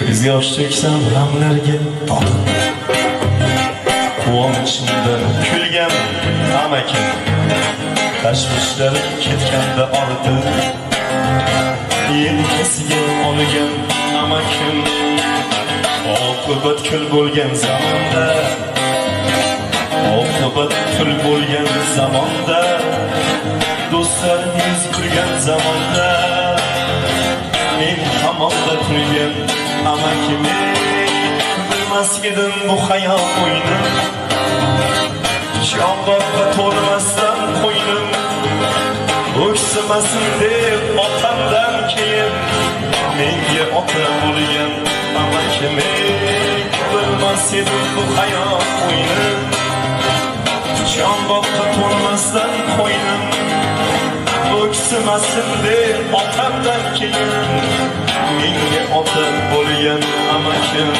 ko'z yosh to'ksam g'amlarga to'lib, quvonchimda kulgan amakim, tashvishlar ketganda ortib, yelkasiga olgan amakim, oqibat kul bo'lgan zamonda, oqibat kul bo'lgan zamonda, do'stlaringiz kulgan zamonda, men hamonda turgan amakimni bilmas edim bu hayot o'yini. Yong'oqqa to'lmasdan qo'ynim, o'ksimasin deb otamdan keyin menga ota bo'lgan amakimni bilmas edim bu hayot o'yini. Yong'oqqa to'lmasdan qo'ynim, o'ksimasin deb otamdan keyin menga ota bo'lgan amakim